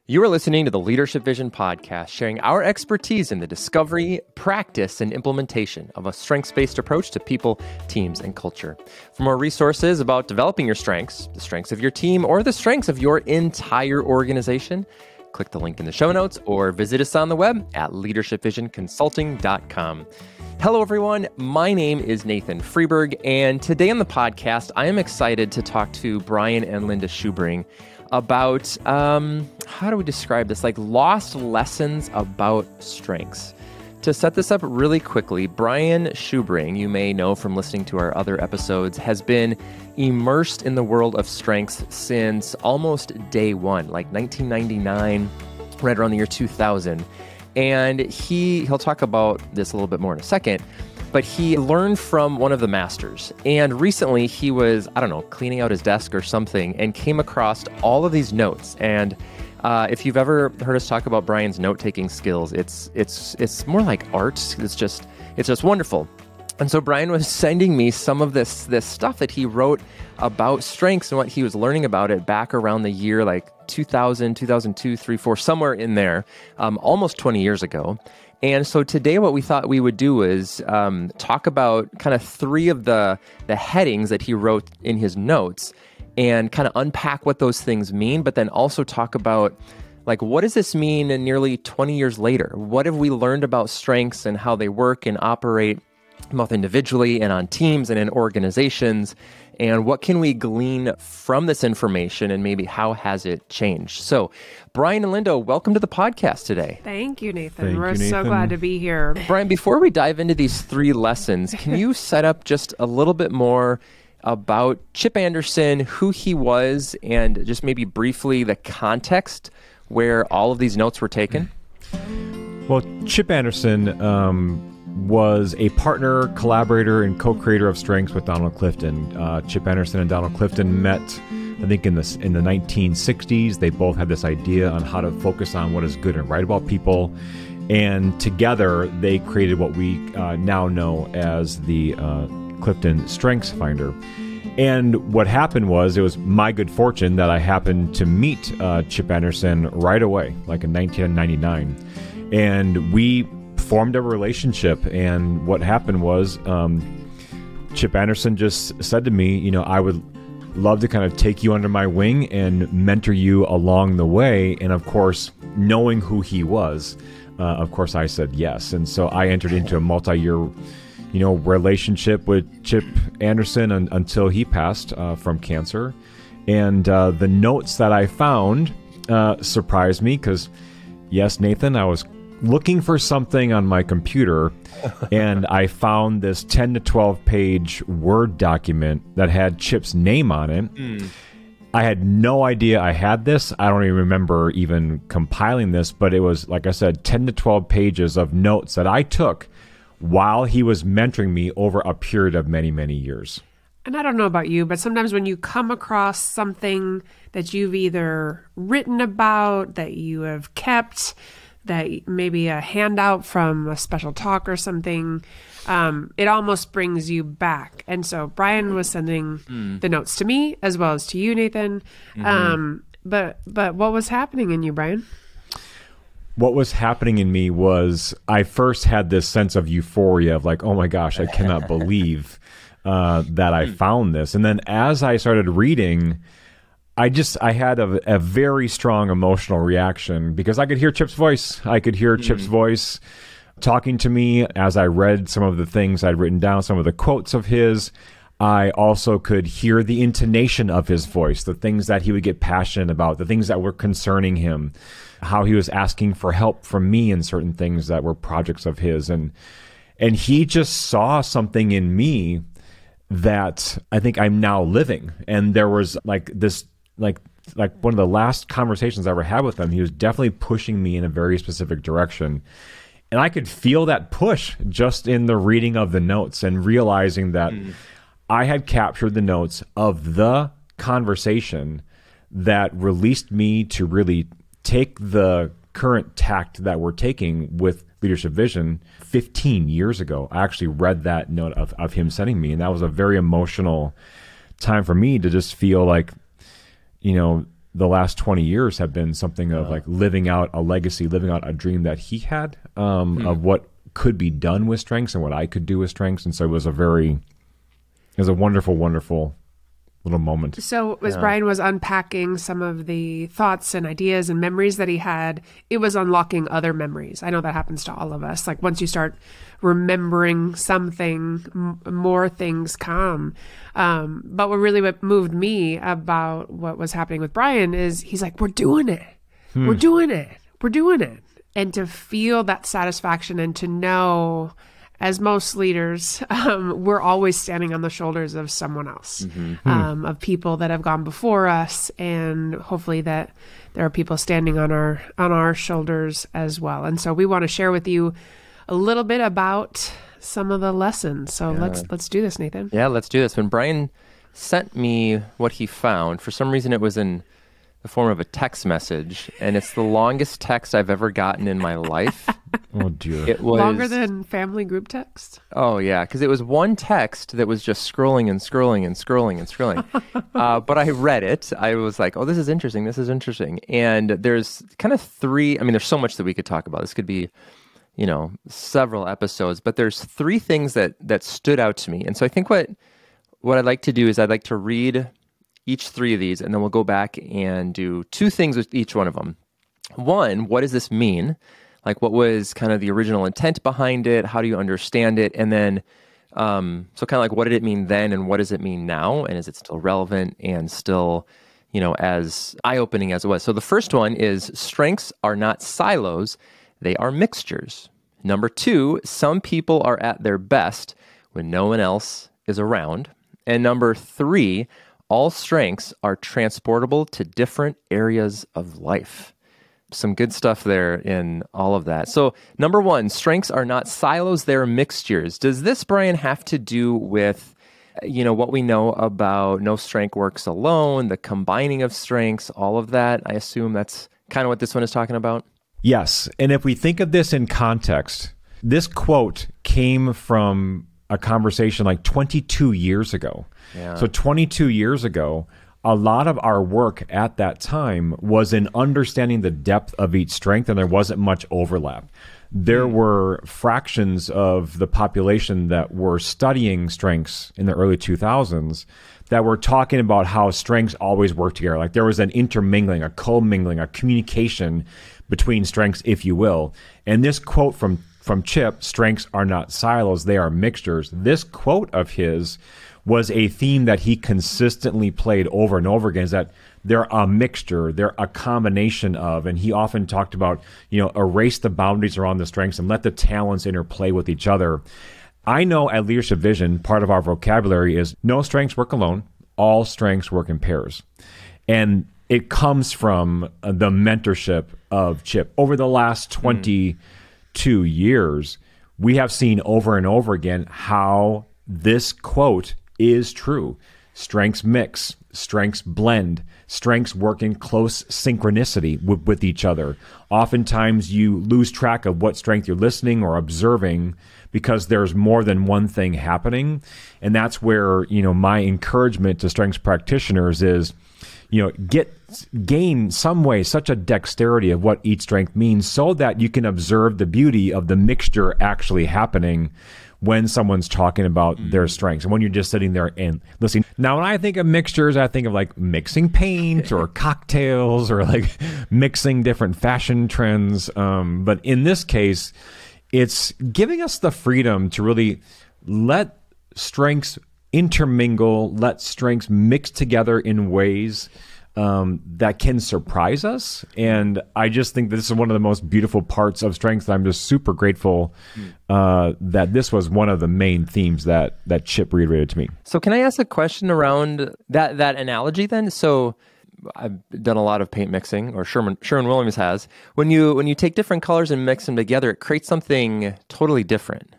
You are listening to the Leadership Vision podcast, sharing our expertise in the discovery, practice, and implementation of a strengths-based approach to people, teams, and culture. For more resources about developing your strengths, the strengths of your team, or the strengths of your entire organization, click the link in the show notes or visit us on the web at leadershipvisionconsulting.com. Hello, everyone. My name is Nathan Freeberg, and today on the podcast, I am excited to talk to Brian and Linda Schubring about, how do we describe this? Like lost lessons about strengths. To set this up really quickly, Brian Schubring, you may know from listening to our other episodes, has been immersed in the world of strengths since almost day one, like 1999, right around the year 2000. And he'll talk about this a little bit more in a second, but he learned from one of the masters. And recently he was, cleaning out his desk or something and came across all of these notes. And if you've ever heard us talk about Brian's note-taking skills, it's more like art. It's just wonderful. And so Brian was sending me some of this stuff that he wrote about strengths and what he was learning about it back around the year like 2000, 2002, 3, 4, somewhere in there, almost 20 years ago. And so today what we thought we would do is talk about kind of three of the headings that he wrote in his notes and kind of unpack what those things mean, but then also talk about like, what does this mean nearly 20 years later? What have we learned about strengths and how they work and operate both individually and on teams and in organizations? And what can we glean from this information and maybe how has it changed? So Brian and Linda, welcome to the podcast today. Thank you, Nathan. We're so glad to be here. Brian, before we dive into these three lessons, can you set up just a little bit more about Chip Anderson, who he was, and just maybe briefly the context where all of these notes were taken? Well, Chip Anderson was a partner, collaborator, and co-creator of Strengths with Donald Clifton. Chip Anderson and Donald Clifton met, I think, in the 1960s. They both had this idea on how to focus on what is good and right about people. And together, they created what we now know as the Clifton Strengths Finder. And what happened was, it was my good fortune that I happened to meet Chip Anderson right away, like in 1999. And we formed a relationship, and what happened was Chip Anderson just said to me, I would love to kind of take you under my wing and mentor you along the way. And of course, knowing who he was, of course I said yes. And so I entered into a multi-year relationship with Chip Anderson until he passed from cancer. And the notes that I found surprised me because, yes, Nathan, I was looking for something on my computer, and I found this 10 to 12 page Word document that had Chip's name on it. I had no idea I had this. I don't even remember even compiling this, but it was, like I said, 10 to 12 pages of notes that I took while he was mentoring me over a period of many, many years. And I don't know about you, but sometimes when you come across something that you've either written about, that you have kept, that maybe a handout from a special talk or something, it almost brings you back. And so Brian was sending the notes to me as well as to you, Nathan. But what was happening in you, Brian? What was happening in me was I first had this sense of euphoria of like, oh my gosh, I cannot believe that I found this. And then as I started reading, I had a very strong emotional reaction because I could hear Chip's voice. I could hear Chip's voice talking to me as I read some of the things I'd written down, some of the quotes of his. I also could hear the intonation of his voice, the things that he would get passionate about, the things that were concerning him, how he was asking for help from me in certain things that were projects of his. And he just saw something in me that I think I'm now living. And there was like this, like one of the last conversations I ever had with him, he was definitely pushing me in a very specific direction. And I could feel that push just in the reading of the notes and realizing that I had captured the notes of the conversation that released me to really take the current tact that we're taking with Leadership Vision 15 years ago. I actually read that note of him sending me, and that was a very emotional time for me to just feel like, the last 20 years have been something of like living out a legacy, living out a dream that he had of what could be done with strengths and what I could do with strengths. And so it was a wonderful, wonderful little moment. So as Brian was unpacking some of the thoughts and ideas and memories that he had, it was unlocking other memories. I know that happens to all of us. Like once you start remembering something, more things come. But what moved me about what was happening with Brian is he's like, we're doing it. We're doing it. We're doing it. And to feel that satisfaction and to know, as most leaders, we're always standing on the shoulders of someone else, of people that have gone before us, and hopefully that there are people standing on our shoulders as well. And so we want to share with you a little bit about some of the lessons. So let's do this, Nathan. Yeah, let's do this. When Brian sent me what he found, for some reason it was in the form of a text message, and it's the longest text I've ever gotten in my life. Oh, dear. It was longer than family group text. Oh, yeah, because it was one text that was just scrolling and scrolling and scrolling and scrolling. But I read it. I was like, oh, this is interesting. This is interesting. And there's kind of there's so much that we could talk about. This could be, several episodes, but there's three things that stood out to me. And so I think what I'd like to do is I'd like to read each three of these, and then we'll go back and do two things with each one of them. One, what does this mean? Like, what was kind of the original intent behind it? How do you understand it? And then, so kind of like, what did it mean then, and what does it mean now? And is it still relevant and still, as eye-opening as it was? So the first one is strengths are not silos, they are mixtures. Number two, some people are at their best when no one else is around. And number three, all strengths are transportable to different areas of life. Some good stuff there in all of that. So number one, strengths are not silos, they're mixtures. Does this, Brian, have to do with, what we know about no strength works alone, the combining of strengths, all of that? I assume that's kind of what this one is talking about. Yes. And if we think of this in context, this quote came from a conversation like 22 years ago. Yeah. So 22 years ago, a lot of our work at that time was in understanding the depth of each strength, and there wasn't much overlap. There were fractions of the population that were studying strengths in the early 2000s that were talking about how strengths always work together. Like there was an intermingling, a commingling, a communication between strengths, if you will. And this quote from Chip, strengths are not silos, they are mixtures. This quote of his was a theme that he consistently played over and over again, is that they're a mixture, they're a combination of, and he often talked about, erase the boundaries around the strengths and let the talents interplay with each other. I know at Leadership Vision, part of our vocabulary is no strengths work alone, all strengths work in pairs. And it comes from the mentorship of Chip. Over the last 22 years, we have seen over and over again how this quote is true. Strengths mix, strengths blend, strengths work in close synchronicity with each other. Oftentimes you lose track of what strength you're listening or observing because there's more than one thing happening. And that's where, my encouragement to strengths practitioners is, gain some way such a dexterity of what each strength means so that you can observe the beauty of the mixture actually happening when someone's talking about their strengths and when you're just sitting there and listening. Now, when I think of mixtures, I think of like mixing paint or cocktails or like mixing different fashion trends. But in this case, it's giving us the freedom to really let strengths intermingle, let strengths mix together in ways that can surprise us. And I just think this is one of the most beautiful parts of strengths. I'm just super grateful that this was one of the main themes that Chip reiterated to me. So can I ask a question around that analogy then? So I've done a lot of paint mixing, or Sherwin-Williams has. When you take different colors and mix them together, it creates something totally different.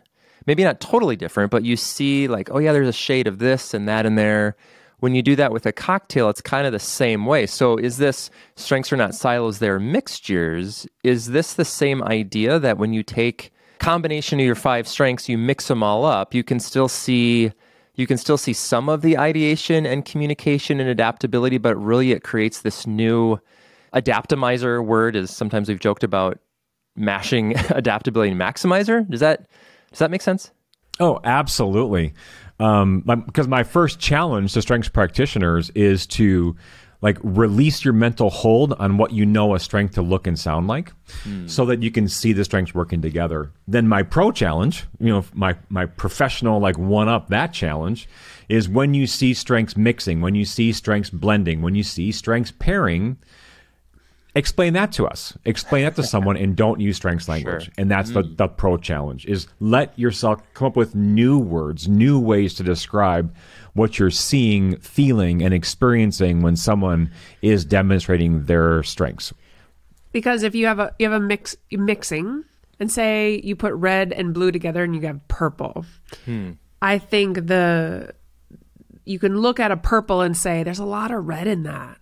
Maybe not totally different, but you see like, oh yeah, there's a shade of this and that in there. When you do that with a cocktail, it's kind of the same way. So is this strengths are not silos, they're mixtures? Is this the same idea that when you take combination of your 5 strengths, you mix them all up, you can still see, you can still see some of the ideation and communication and adaptability, but really it creates this new adaptimizer word, is sometimes we've joked about mashing adaptability and maximizer. Does that make sense? Oh, absolutely. Because my first challenge to strengths practitioners is to release your mental hold on what you know a strength to look and sound like, so that you can see the strengths working together. Then my pro challenge, my professional one up that challenge, is when you see strengths mixing, when you see strengths blending, when you see strengths pairing, explain that to us. Explain that to someone, and don't use strengths language. Sure. And that's the pro challenge, is let yourself come up with new words, new ways to describe what you're seeing, feeling, and experiencing when someone is demonstrating their strengths. Because if you have a mixing, and say you put red and blue together and you have purple, I think you can look at a purple and say there's a lot of red in that.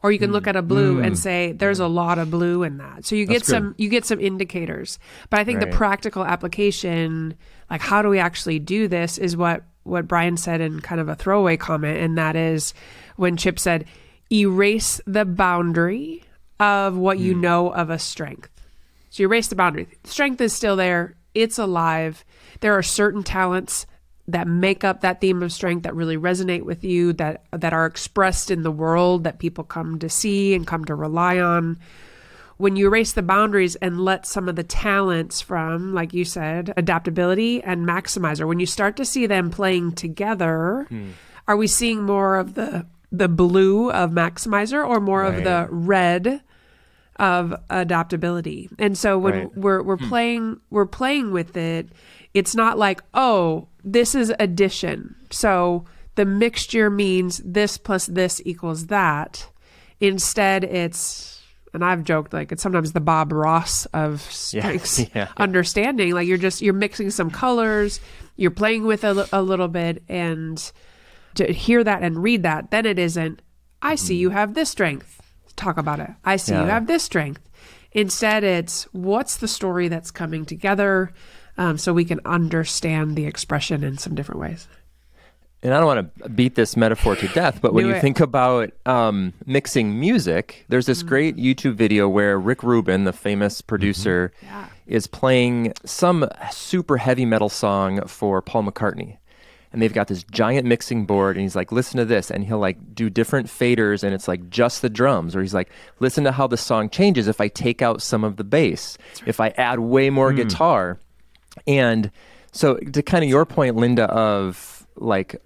Or you can look at a blue and say there's a lot of blue in that. So you get some indicators. But I think the practical application, how do we actually do this, is what Brian said in kind of a throwaway comment, and that is when Chip said, erase the boundary of what you know of a strength. So you erase the boundary. Strength is still there. It's alive. There are certain talents that make up that theme of strength that really resonate with you, that are expressed in the world, that people come to see and come to rely on. When you erase the boundaries and let some of the talents from, like you said, adaptability and maximizer, when you start to see them playing together, are we seeing more of the blue of maximizer, or more of the red of adaptability? And so when we're playing with it, it's not like, oh, this is addition, so the mixture means this plus this equals that. Instead, it's, and I've joked, it's sometimes the Bob Ross of strengths understanding. You're mixing some colors, you're playing with a little bit, and to hear that and read that, then it isn't, I see you have this strength, talk about it. I see you have this strength. Instead, it's, what's the story that's coming together, so we can understand the expression in some different ways. And I don't want to beat this metaphor to death, but when you think about mixing music, there's this great YouTube video where Rick Rubin, the famous producer, is playing some super heavy metal song for Paul McCartney. And they've got this giant mixing board, and he's like, listen to this. And he'll do different faders, and it's just the drums. Or he's like, listen to how the song changes if I take out some of the bass, if I add way more guitar. And so to kind of your point, Linda, of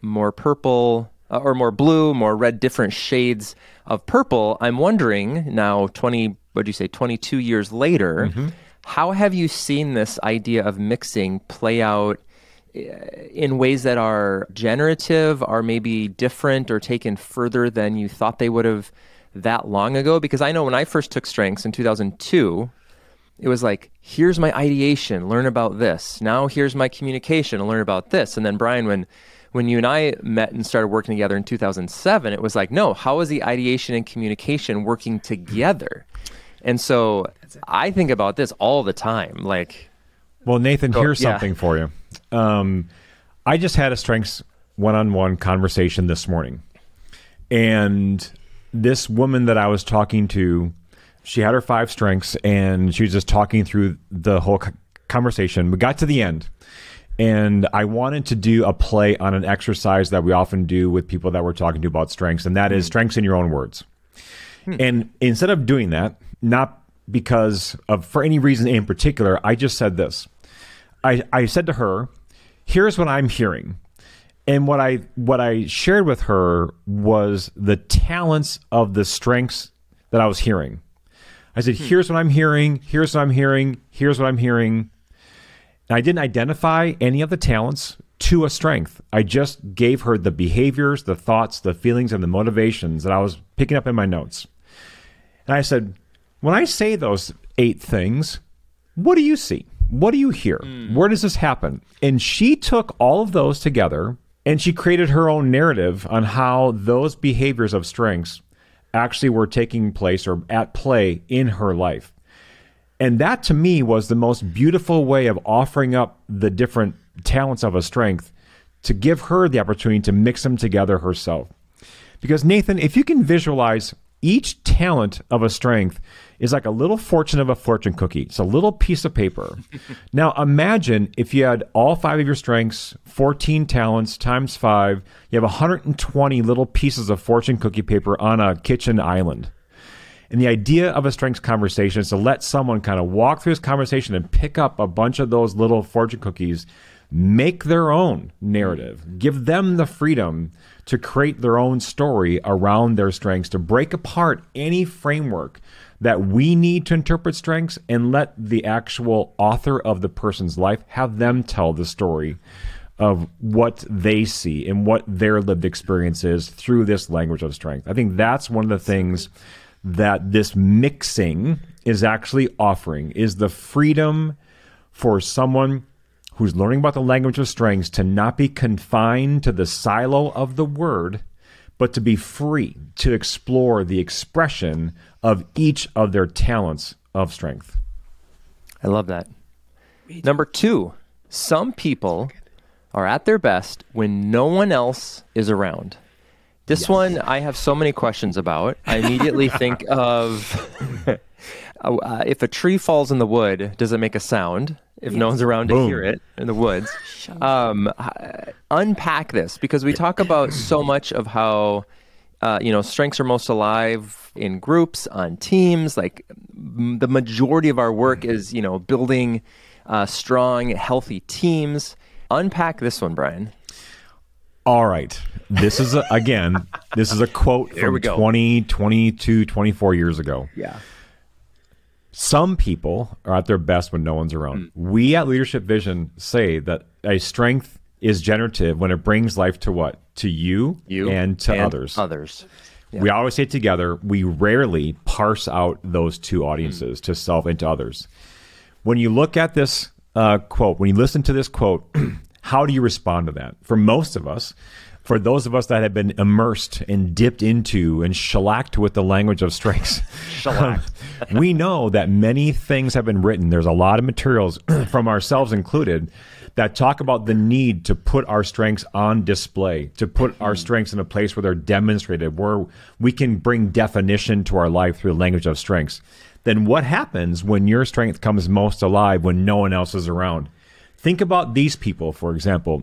more purple or more blue, more red, different shades of purple, I'm wondering now, 22 years later, how have you seen this idea of mixing play out in ways that are generative, are maybe different, or taken further than you thought they would have that long ago? Because I know when I first took strengths in 2002, it was here's my ideation, learn about this. Now here's my communication, learn about this. And then Brian, when you and I met and started working together in 2007, it was no, how is the ideation and communication working together? And so I think about this all the time. Well, Nathan, here's something for you. I just had a strengths one-on-one conversation this morning. And this woman that I was talking to, she had her 5 strengths, and she was just talking through the whole conversation. We got to the end, and I wanted to do a play on an exercise that we often do with people that we're talking to about strengths, and that is strengths in your own words. And instead of doing that, not because of for any reason in particular, I just said this. I said to her, here's what I'm hearing. And what I shared with her was the talents of the strengths that I was hearing. I said, here's what I'm hearing, here's what I'm hearing, here's what I'm hearing. And I didn't identify any of the talents to a strength. I just gave her the behaviors, the thoughts, the feelings, and the motivations that I was picking up in my notes. And I said, when I say those 8 things, what do you see? What do you hear? Where does this happen? And she took all of those together, and she created her own narrative on how those behaviors of strengths actually were taking place or at play in her life. And that to me was the most beautiful way of offering up the different talents of a strength to give her the opportunity to mix them together herself. Because Nathan, if you can visualize each talent of a strength is like a little fortune of a fortune cookie. It's a little piece of paper. Now imagine if you had all 5 of your strengths, 14 talents times 5, you have 120 little pieces of fortune cookie paper on a kitchen island. And the idea of a strengths conversation is to let someone kind of walk through this conversation and pick up a bunch of those little fortune cookies, make their own narrative, give them the freedom to create their own story around their strengths, to break apart any framework that we need to interpret strengths, and let the actual author of the person's life have them tell the story of what they see and what their lived experience is through this language of strength. I think that's one of the things that this mixing is actually offering, is the freedom for someone who's learning about the language of strengths to not be confined to the silo of the word, but to be free to explore the expression of each of their talents of strength. I love that. Number 2, some people are at their best when no one else is around. This one I have so many questions about. I immediately think of if a tree falls in the wood, does it make a sound? If no one's around to hear it in the woods. Unpack this, because we talk about so much of how strengths are most alive in groups, on teams. Like the majority of our work is, building strong, healthy teams. Unpack this one, Brian. All right. This is, this is a quote from 20, 22, 24 years ago. Yeah. Some people are at their best when no one's around. We at Leadership Vision say that a strength is generative when it brings life to what? To you and to others. Yeah. We always say it together. We rarely parse out those two audiences, to self and to others. When you look at this quote, when you listen to this quote, how do you respond to that? For most of us, for those of us that have been immersed and dipped into and shellacked with the language of strengths, we know that many things have been written. There's a lot of materials, from ourselves included, that talk about the need to put our strengths on display, to put our strengths in a place where they're demonstrated, where we can bring definition to our life through the language of strengths. Then what happens when your strength comes most alive when no one else is around? Think about these people, for example.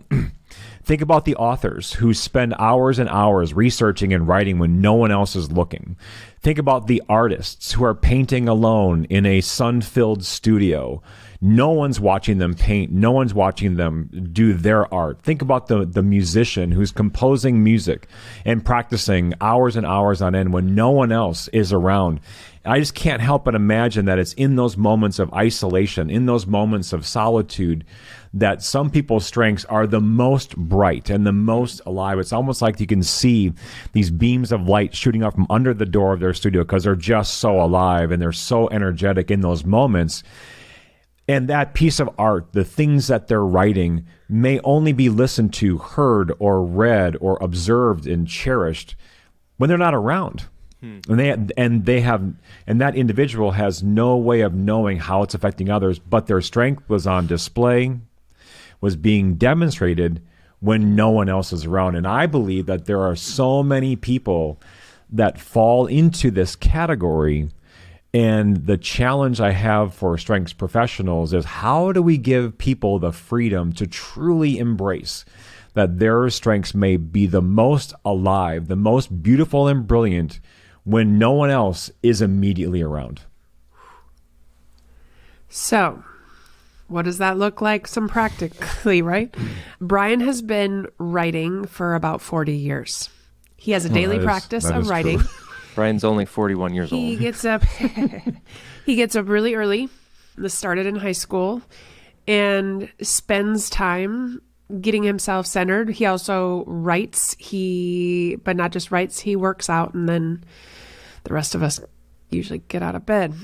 Think about the authors who spend hours and hours researching and writing when no one else is looking. Think about the artists who are painting alone in a sun-filled studio. No one's watching them paint. No one's watching them do their art. Think about the musician who's composing music and practicing hours and hours on end when no one else is around. I just can't help but imagine that it's in those moments of isolation, in those moments of solitude, that some people's strengths are the most bright and the most alive. It's almost like you can see these beams of light shooting up from under the door of their studio because they're just so alive and they're so energetic in those moments. And that piece of art, the things that they're writing, may only be listened to, heard, or read, or observed and cherished when they're not around. And that individual has no way of knowing how it's affecting others, but their strength was on display, was being demonstrated when no one else is around. And I believe that there are so many people that fall into this category. And the challenge I have for strengths professionals is, how do we give people the freedom to truly embrace that their strengths may be the most alive, the most beautiful and brilliant when no one else is immediately around? So, what does that look like? Some practically, right? Brian has been writing for about 40 years. He has a daily practice of writing. True. Brian's only 41 years old. He gets up really early. This started in high school, and spends time getting himself centered. He also writes, but not just writes, he works out, and then the rest of us usually get out of bed.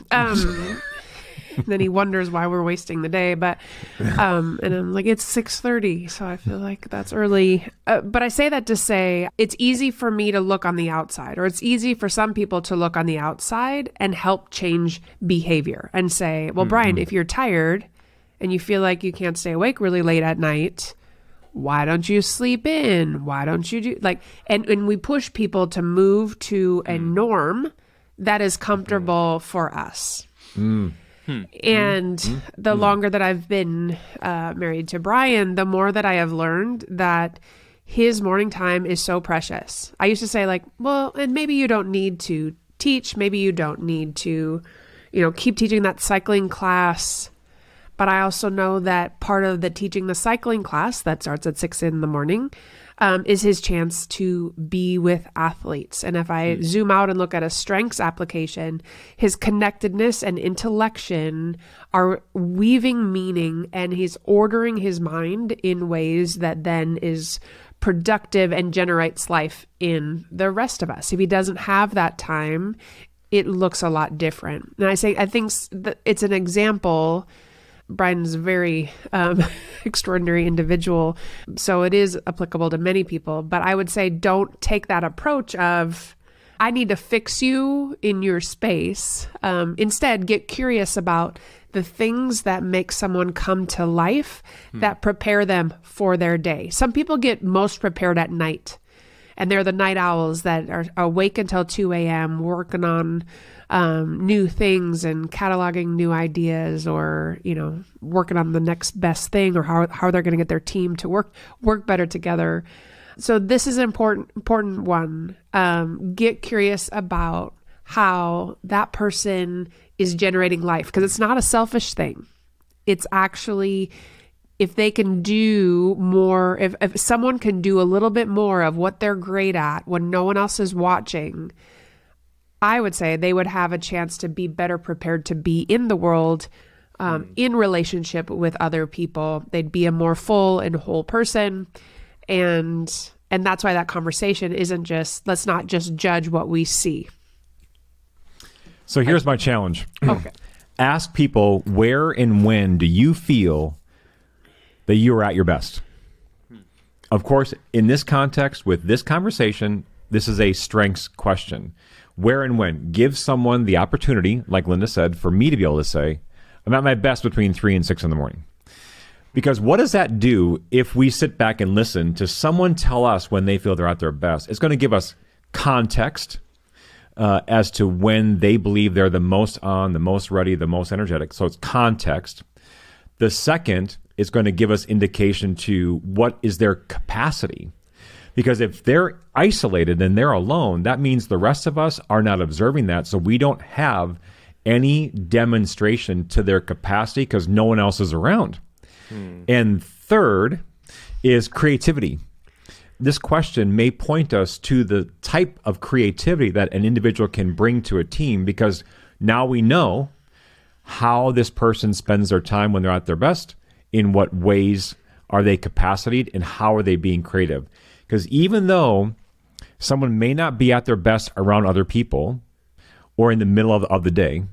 Then he wonders why we're wasting the day. But and I'm like, it's 6:30, so I feel like that's early. But I say that to say it's easy for me to look on the outside, or it's easy for some people to look on the outside and help change behavior and say, well, Brian, if you're tired and you feel like you can't stay awake really late at night, why don't you sleep in? Why don't you do like, and we push people to move to a norm that is comfortable for us. And the longer that I've been married to Brian, the more that I have learned that his morning time is so precious. I used to say like, well, and maybe you don't need to teach. Maybe you don't need to, keep teaching that cycling class. But I also know that part of the teaching the cycling class that starts at 6 a.m. Is his chance to be with athletes. And if I zoom out and look at a strengths application, his connectedness and intellection are weaving meaning, and he's ordering his mind in ways that then is productive and generates life in the rest of us. If he doesn't have that time, it looks a lot different. And I think that it's an example. Brian's a very extraordinary individual, so it is applicable to many people. But I would say don't take that approach of, I need to fix you in your space. Instead, get curious about the things that make someone come to life that prepare them for their day. Some people get most prepared at night, and they're the night owls that are awake until 2 a.m. working on new things and cataloging new ideas, or, working on the next best thing, or how they're going to get their team to work better together. So this is an important one. Get curious about how that person is generating life, because it's not a selfish thing. It's actually, if they can do more, if someone can do a little bit more of what they're great at when no one else is watching, I would say they would have a chance to be better prepared to be in the world, in relationship with other people. They'd be a more full and whole person. And that's why that conversation isn't just, let's not just judge what we see. So here's my challenge. Okay. Ask people, where and when do you feel that you are at your best? Of course, in this context, with this conversation, this is a strengths question. Where and when? Give someone the opportunity, like Linda said, for me to be able to say, I'm at my best between 3 and 6 in the morning. Because what does that do if we sit back and listen to someone tell us when they feel they're at their best? It's going to give us context as to when they believe they're the most on, the most ready, the most energetic. So it's context. The second is going to give us indication to what is their capacity. Because if they're isolated and they're alone, that means the rest of us are not observing that. So we don't have any demonstration to their capacity because no one else is around. And third is creativity. This question may point us to the type of creativity that an individual can bring to a team, because now we know how this person spends their time when they're at their best, in what ways are they capacitated, and how are they being creative. Because even though someone may not be at their best around other people or in the middle of the day,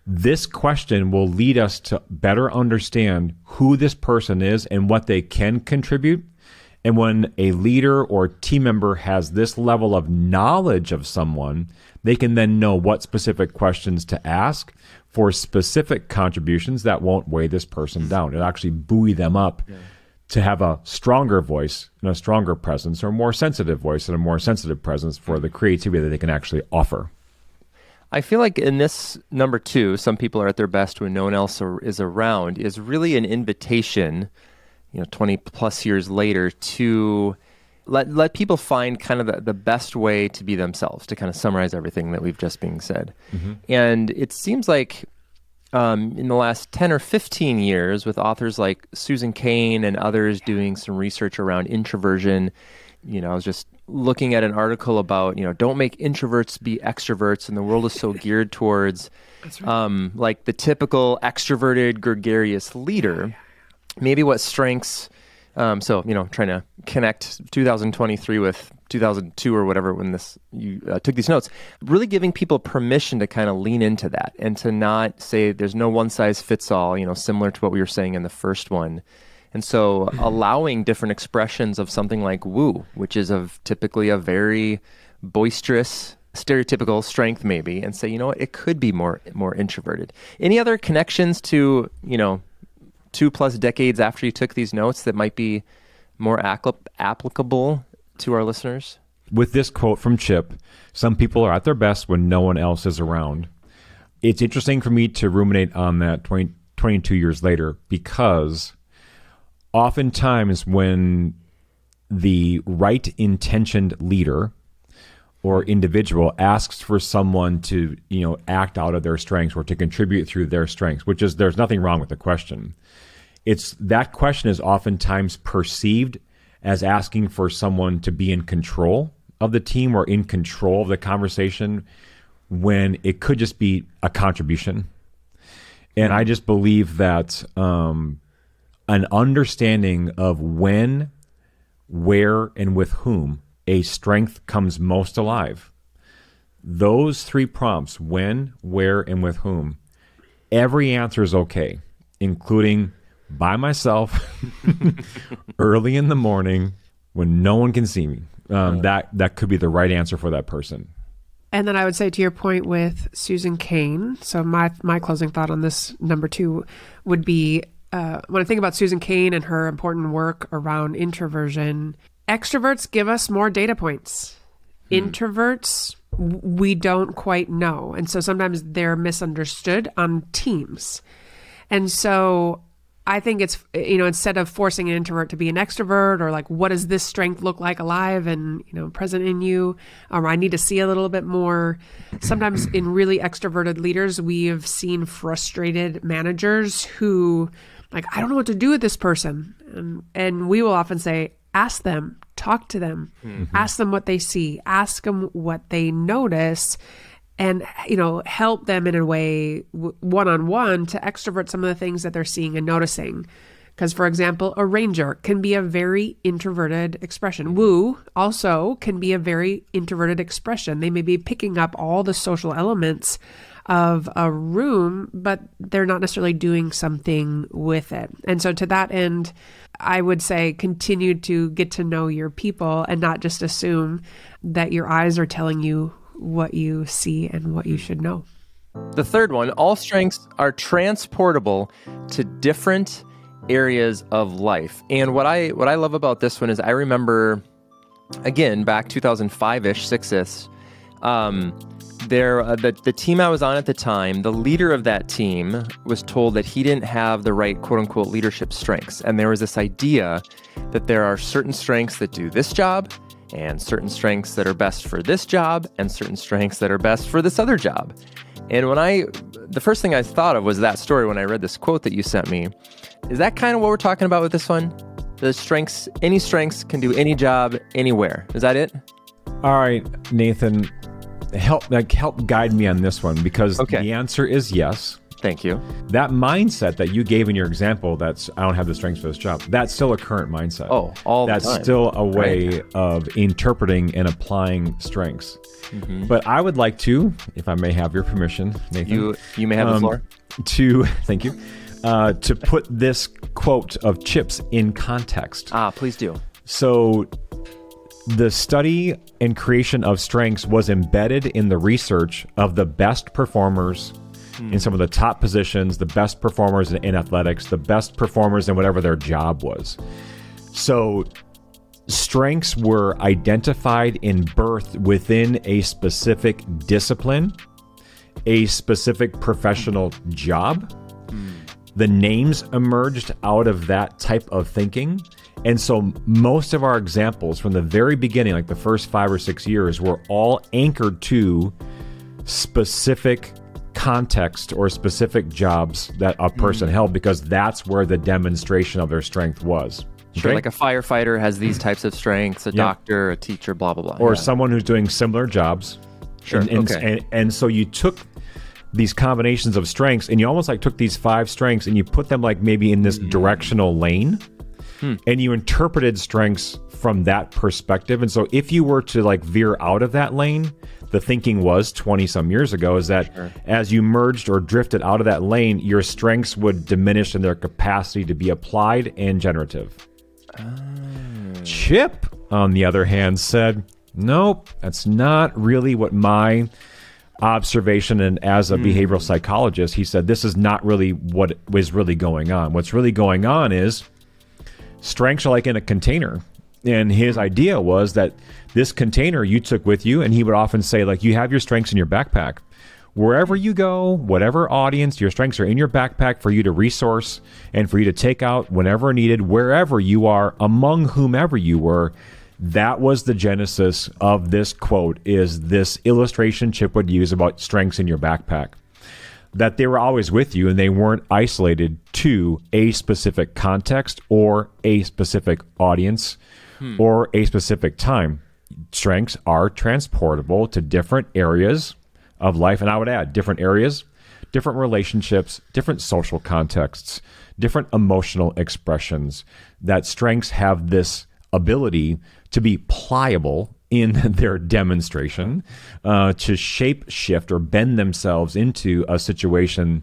this question will lead us to better understand who this person is and what they can contribute. And when a leader or team member has this level of knowledge of someone, they can then know what specific questions to ask for specific contributions that won't weigh this person down. It'll actually buoy them up to have a stronger voice and a stronger presence, or a more sensitive voice and a more sensitive presence for the creativity that they can actually offer. I feel like in this number 2, some people are at their best when no one else is around, is really an invitation, 20 plus years later, to let people find kind of the best way to be themselves, to kind of summarize everything that we've just been said. And it seems like in the last 10 or 15 years, with authors like Susan Cain and others doing some research around introversion, I was just looking at an article about, don't make introverts be extroverts, and the world is so geared towards like the typical extroverted, gregarious leader. Maybe what strengths, trying to connect 2023 with 2002 or whatever when you took these notes, really giving people permission to kind of lean into that and to not say there's no one size fits all, similar to what we were saying in the first one. And so allowing different expressions of something like woo, which is typically a very boisterous, stereotypical strength maybe, and say, it could be more introverted. Any other connections to, 2+ decades after you took these notes that might be more applicable to our listeners? With this quote from Chip, some people are at their best when no one else is around. It's interesting for me to ruminate on that 22 years later, because oftentimes when the right intentioned leader or individual asks for someone to, act out of their strengths or to contribute through their strengths, which is, there's nothing wrong with the question. It's that question is oftentimes perceived as asking for someone to be in control of the team or in control of the conversation, when it could just be a contribution. And I just believe that an understanding of when, where, and with whom a strength comes most alive. Those three prompts, when, where, and with whom, every answer is okay, including by myself, early in the morning, when no one can see me. That could be the right answer for that person. And then I would say, to your point with Susan Cain, so my closing thought on this number 2 would be, when I think about Susan Cain and her important work around introversion, extroverts give us more data points. Introverts, we don't quite know. And so sometimes they're misunderstood on teams. And so I think it's, instead of forcing an introvert to be an extrovert, or like, what does this strength look like alive and, present in you? I need to see a little bit more. Sometimes in really extroverted leaders, we have seen frustrated managers who like, I don't know what to do with this person. And we will often say, ask them, talk to them, ask them what they see, ask them what they notice, and, help them in a way one-on-one to extrovert some of the things that they're seeing and noticing. Because, for example, a ranger can be a very introverted expression. Woo also can be a very introverted expression. They may be picking up all the social elements of a room, but they're not necessarily doing something with it. And so to that end, I would say continue to get to know your people and not just assume that your eyes are telling you what you see and what you should know. The third one, all strengths are transportable to different areas of life. And what I love about this one is I remember, again, back 2005-ish, 6-ish, the team I was on at the time, the leader of that team was told that he didn't have the right quote-unquote leadership strengths. And there was this idea that there are certain strengths that do this job, and certain strengths that are best for this job, and certain strengths that are best for this other job. And the first thing I thought of was that story when I read this quote that you sent me. Is that kind of what we're talking about with this one? The strengths, any strengths can do any job, anywhere. Is that it? All right, Nathan, help guide me on this one, because the answer is yes. Thank you. That mindset that you gave in your example, that's I don't have the strengths for this job, that's still a current mindset. Oh, all the time. That's still a way of interpreting and applying strengths. But I would like to, if I may have your permission, Nathan. You may have the floor. Thank you. To put this quote of Chip's in context. Please do. So the study and creation of strengths was embedded in the research of the best performers in some of the top positions, the best performers in athletics, the best performers in whatever their job was. So strengths were identified in birth within a specific discipline, a specific professional job. The names emerged out of that type of thinking. And so most of our examples from the very beginning, like the first 5 or 6 years, were all anchored to specific context or specific jobs that a person held, because that's where the demonstration of their strength was. Sure, like a firefighter has these types of strengths, a doctor, a teacher, blah, blah, blah. Or someone who's doing similar jobs. Sure, and so you took these combinations of strengths and you almost like took these 5 strengths and you put them like maybe in this directional lane and you interpreted strengths from that perspective. And so if you were to like veer out of that lane, the thinking was 20 some years ago is that as you merged or drifted out of that lane, your strengths would diminish in their capacity to be applied and generative. Chip, on the other hand, said, nope, that's not really what my observation, and as a behavioral psychologist, he said, this is not really what was really going on. What's really going on is strengths are like in a container. And his idea was that this container you took with you, and he would often say, like, you have your strengths in your backpack. Wherever you go, whatever audience, your strengths are in your backpack for you to resource and for you to take out whenever needed, wherever you are, among whomever you were. That was the genesis of this quote, is this illustration Chip would use about strengths in your backpack. That they were always with you and they weren't isolated to a specific context or a specific audience or a specific time. Strengths are transportable to different areas of life. And I would add different areas, different relationships, different social contexts, different emotional expressions. That strengths have this ability to be pliable in their demonstration, to shape shift or bend themselves into a situation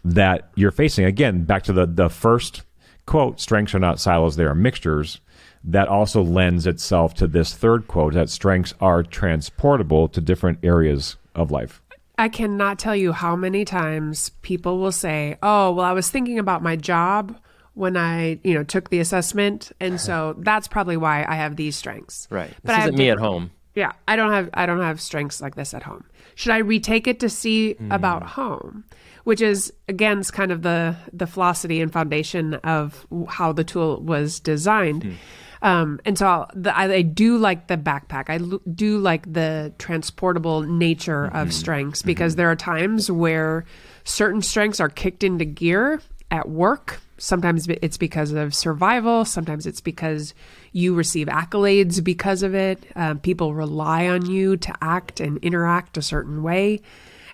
that you're facing. Again, back to the first quote, strengths are not silos, they are mixtures. That also lends itself to this third quote, that strengths are transportable to different areas of life. I cannot tell you how many times people will say, oh, well, I was thinking about my job when I, took the assessment. And so that's probably why I have these strengths. Right. But This isn't me at home. Yeah. I don't have strengths like this at home. Should I retake it to see about home? Which is, again, it's kind of the philosophy and foundation of how the tool was designed. And so I do like the backpack. I do like the transportable nature of strengths, because there are times where certain strengths are kicked into gear at work. Sometimes it's because of survival. Sometimes it's because you receive accolades because of it. People rely on you to act and interact a certain way.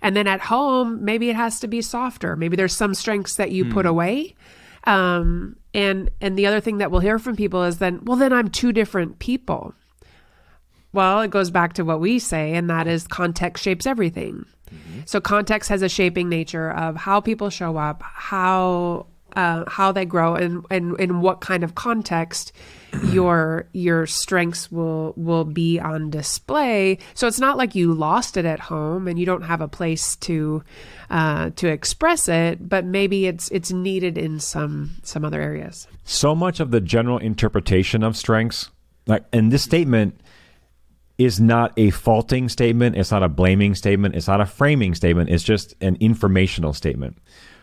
And then at home, maybe it has to be softer. Maybe there's some strengths that you put away. And the other thing that we'll hear from people is then I'm two different people. Well, it goes back to what we say, and that is context shapes everything. So context has a shaping nature of how people show up, how they grow, and in what kind of context your strengths will be on display. So it's not like you lost it at home and you don't have a place to express it, but maybe it's needed in some other areas. So much of the general interpretation of strengths, and this statement is not a faulting statement, it's not a blaming statement, it's not a framing statement, it's just an informational statement.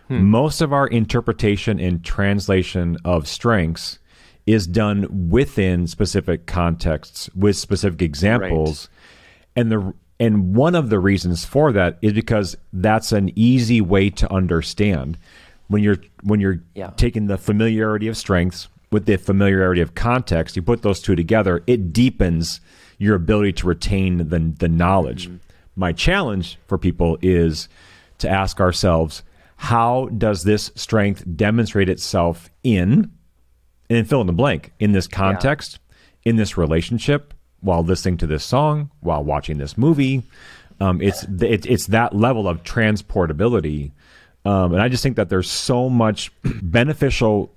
Most of our interpretation and translation of strengths is done within specific contexts with specific examples. Right. And one of the reasons for that is because that's an easy way to understand. When you're taking the familiarity of strengths with the familiarity of context, you put those two together, it deepens your ability to retain the knowledge. My challenge for people is to ask ourselves, how does this strength demonstrate itself and fill in the blank, in this context, in this relationship, while listening to this song, while watching this movie? It's that level of transportability. And I just think that there's so much beneficial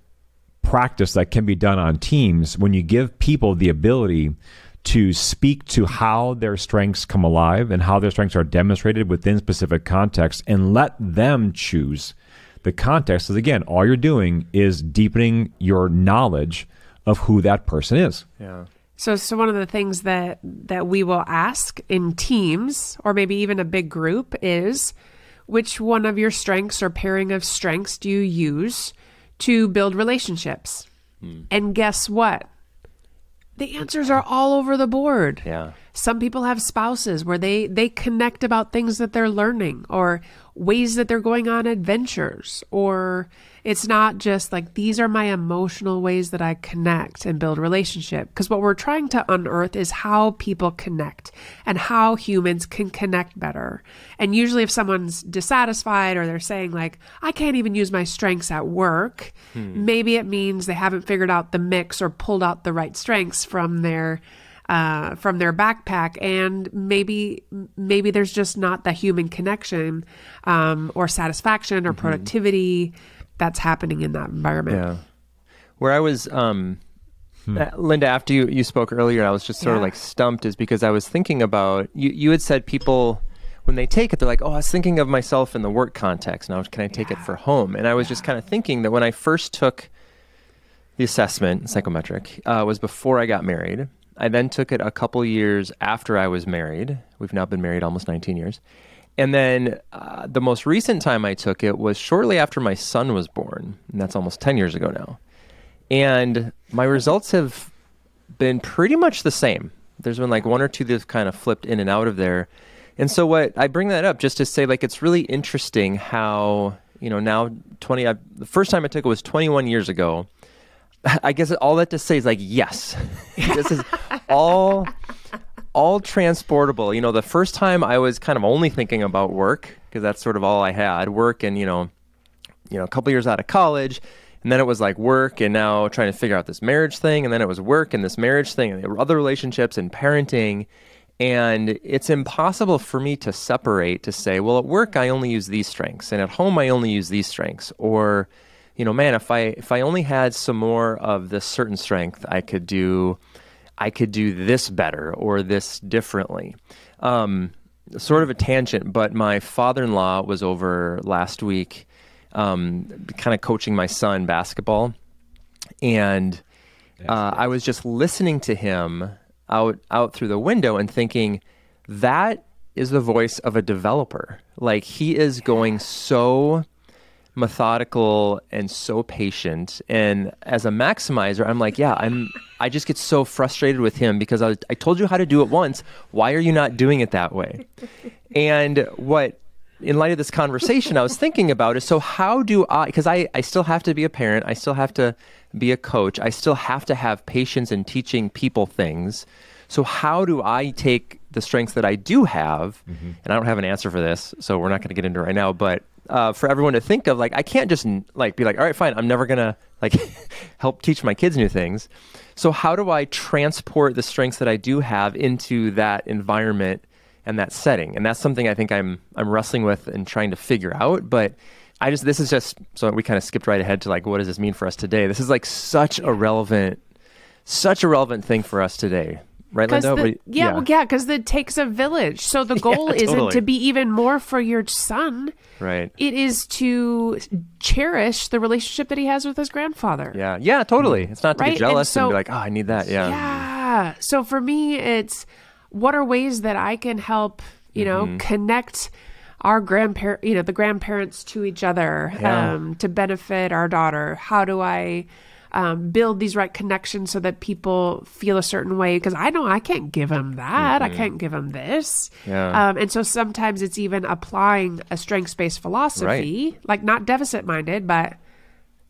practice that can be done on teams when you give people the ability to speak to how their strengths come alive and how their strengths are demonstrated within specific contexts, and let them choose the context. Because again, all you're doing is deepening your knowledge of who that person is. Yeah. So one of the things that we will ask in teams, or maybe even a big group, is which one of your strengths or pairing of strengths do you use to build relationships? And guess what? The answers are all over the board. Yeah. Some people have spouses where they connect about things that they're learning, or ways that they're going on adventures, or it's not just like, these are my emotional ways that I connect and build relationship. Because what we're trying to unearth is how people connect and how humans can connect better. And usually if someone's dissatisfied, or they're saying like, I can't even use my strengths at work, maybe it means they haven't figured out the mix or pulled out the right strengths from their backpack, and maybe there's just not the human connection or satisfaction or productivity that's happening in that environment. Yeah. Where I was, Linda, after you spoke earlier, I was just sort of like stumped, is because I was thinking about, you had said people, when they take it, they're like, oh, I was thinking of myself in the work context. Now, can I take it for home? And I was just kind of thinking that when I first took the assessment, psychometric, was before I got married. I then took it a couple years after I was married. We've now been married almost 19 years. And then the most recent time I took it was shortly after my son was born, and that's almost 10 years ago now. And my results have been pretty much the same. There's been like one or two that's kind of flipped in and out of there. And so what I bring that up just to say, like, it's really interesting how, now the first time I took it was 21 years ago. I guess all that to say is like, yes, this is all transportable. The first time I was kind of only thinking about work because that's sort of all I had, work and, a couple years out of college. And then it was like work and now trying to figure out this marriage thing. And then it was work and this marriage thing and other relationships and parenting. And it's impossible for me to separate, to say, well, at work, I only use these strengths. And at home, I only use these strengths. Or, man, if I only had some more of this certain strength, I could do this better or this differently. Sort of a tangent, but my father-in-law was over last week kind of coaching my son basketball. And I was just listening to him out through the window and thinking, that is the voice of a developer. Like, he is going so methodical and so patient. And as a maximizer, I'm like, I just get so frustrated with him because I told you how to do it once. Why are you not doing it that way? And what, in light of this conversation, I was thinking about is, so how do because I still have to be a parent, I still have to be a coach, I still have to have patience in teaching people things. So how do I take the strengths that I do have, and I don't have an answer for this, so we're not going to get into it right now, but for everyone to think of, like, I can't just like be like, all right, fine, I'm never going to like help teach my kids new things. So how do I transport the strengths that I do have into that environment and that setting? And that's something I think I'm wrestling with and trying to figure out. But this is just, so we kind of skipped right ahead to like, what does this mean for us today? This is like such a relevant thing for us today. Right, Linda? Because it takes a village. So the goal isn't to be even more for your son. Right. It is to cherish the relationship that he has with his grandfather. Yeah, totally. It's not to get jealous and be like, oh, I need that. Yeah. So for me, it's what are ways that I can help, connect our the grandparents to each other to benefit our daughter. How do I build these right connections so that people feel a certain way? Because I know I can't give them that. I can't give them this. And so sometimes it's even applying a strengths-based philosophy, like not deficit-minded, but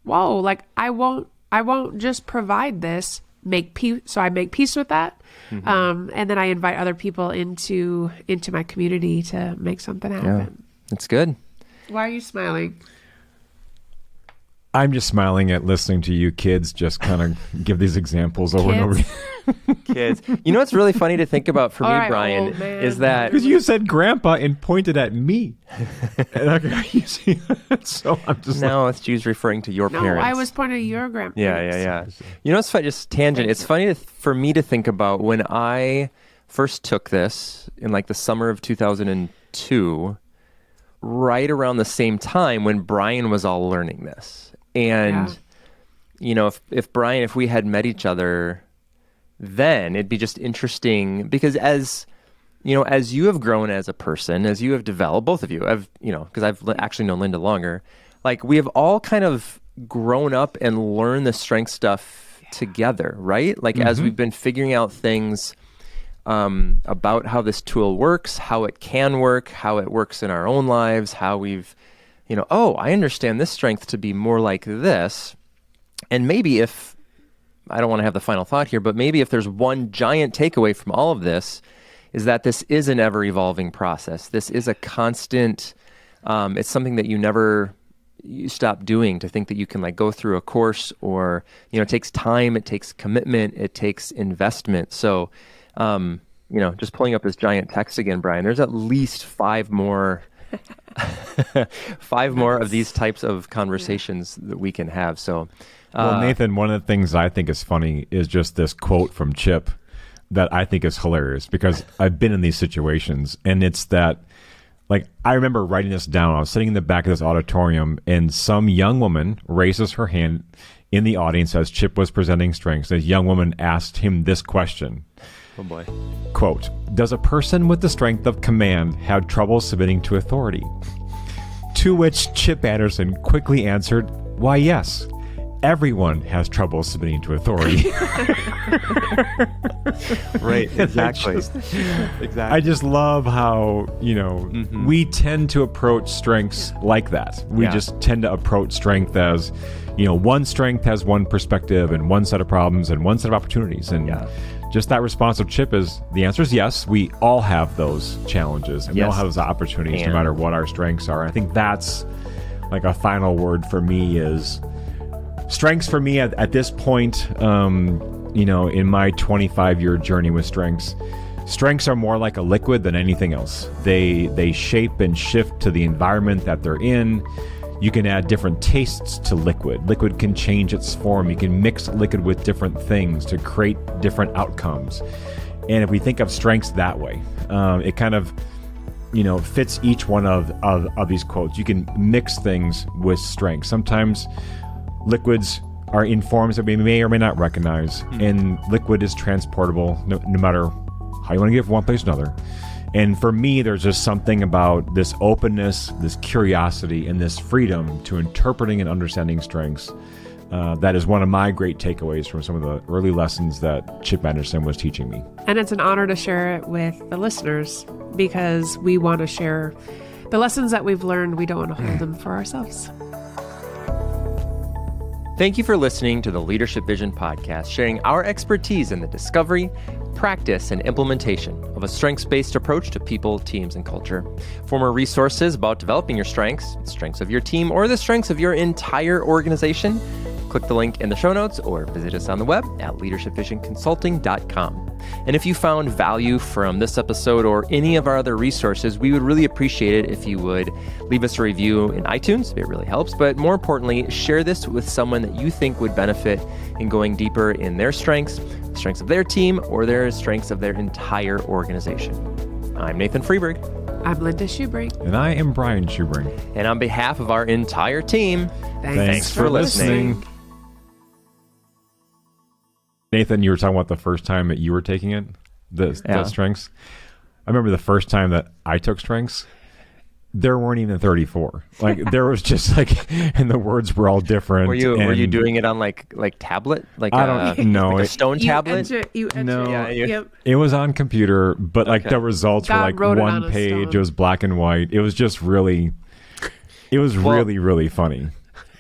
I won't just provide this. Make peace. So I make peace with that, and then I invite other people into my community to make something happen. Yeah, that's good. Why are you smiling? I'm just smiling at listening to you kids just kind of give these examples over and over. Kids. What's really funny to think about for me, Brian, is that... Because you said grandpa and pointed at me. So I'm just No, it's Jews referring to your parents. No, I was pointing at your grandpa. Yeah. It's funny, just tangent. It's funny for me to think about when I first took this in like the summer of 2002, right around the same time when Brian was all learning this. And, if we had met each other then, it'd be just interesting because as you have grown as a person, as you have developed, both of you have, because I've actually known Linda longer, like we have all kind of grown up and learned the strength stuff together, right? Like as we've been figuring out things about how this tool works, how it can work, how it works in our own lives, how we've, I understand this strength to be more like this. And maybe if, I don't want to have the final thought here, but maybe if there's one giant takeaway from all of this, is that this is an ever-evolving process. This is a constant, it's something that you stop doing to think that you can like go through a course or, it takes time, it takes commitment, it takes investment. So, just pulling up this giant text again, Brian, there's at least five more of these types of conversations that we can have. So, well, Nathan, one of the things I think is funny is just this quote from Chip that I think is hilarious because I've been in these situations, and it's that, like, I remember writing this down. I was sitting in the back of this auditorium, and some young woman raises her hand in the audience as Chip was presenting strengths. A young woman asked him this question. Oh boy. Quote, does a person with the strength of command have trouble submitting to authority? To which Chip Anderson quickly answered, why, yes. Everyone has trouble submitting to authority. Right, exactly. Exactly. I just love how, we tend to approach strengths like that. We just tend to approach strength as, one strength has one perspective and one set of problems and one set of opportunities. And just that response of Chip is, the answer is yes. We all have those challenges and we all have those opportunities no matter what our strengths are. I think that's like a final word for me is strengths for me at this point, in my 25-year journey with strengths are more like a liquid than anything else. They shape and shift to the environment that they're in. You can add different tastes to liquid. Liquid can change its form. You can mix liquid with different things to create different outcomes. And if we think of strengths that way, it kind of fits each one of these quotes. You can mix things with strengths. Sometimes liquids are in forms that we may or may not recognize, and liquid is transportable no matter how you want to get from one place to another. And for me, there's just something about this openness, this curiosity, and this freedom to interpreting and understanding strengths that is one of my great takeaways from some of the early lessons that Chip Anderson was teaching me. And it's an honor to share it with the listeners because we want to share the lessons that we've learned. We don't want to hold them for ourselves. Thank you for listening to the Leadership Vision podcast, sharing our expertise in the discovery, practice, and implementation of a strengths-based approach to people, teams, and culture. For more resources about developing your strengths of your team, or the strengths of your entire organization, click the link in the show notes or visit us on the web at leadershipvisionconsulting.com. And if you found value from this episode or any of our other resources, we would really appreciate it if you would leave us a review in iTunes. It really helps. But more importantly, share this with someone that you think would benefit in going deeper in their strengths, the strengths of their team, or their strengths of their entire organization. I'm Nathan Freeberg. I'm Linda Schubring. And I am Brian Schubring. And on behalf of our entire team, thanks for listening. Nathan, you were talking about the first time that you were taking it, the strengths. I remember the first time that I took strengths, there weren't even 34. Like there was just and the words were all different. Were you doing it on like tablet? Like I don't know. Like a stone tablet? It was on computer, but the results were one page. It was black and white. It was just really, really funny.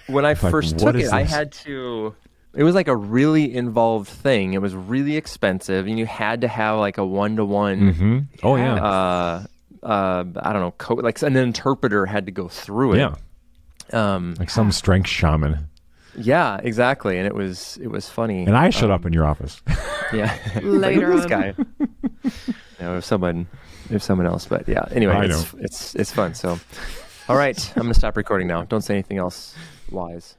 When I first took it, I had to. It was like a really involved thing. It was really expensive, and you had to have like a one-to-one. Mm-hmm. Oh yeah. I don't know. An interpreter had to go through it. Yeah. Like some strength shaman. Yeah, exactly. And it was funny. And I showed up in your office. Yeah. Later on. This guy. If someone else. But yeah. Anyway, it's fun. So, all right. I'm gonna stop recording now. Don't say anything else wise.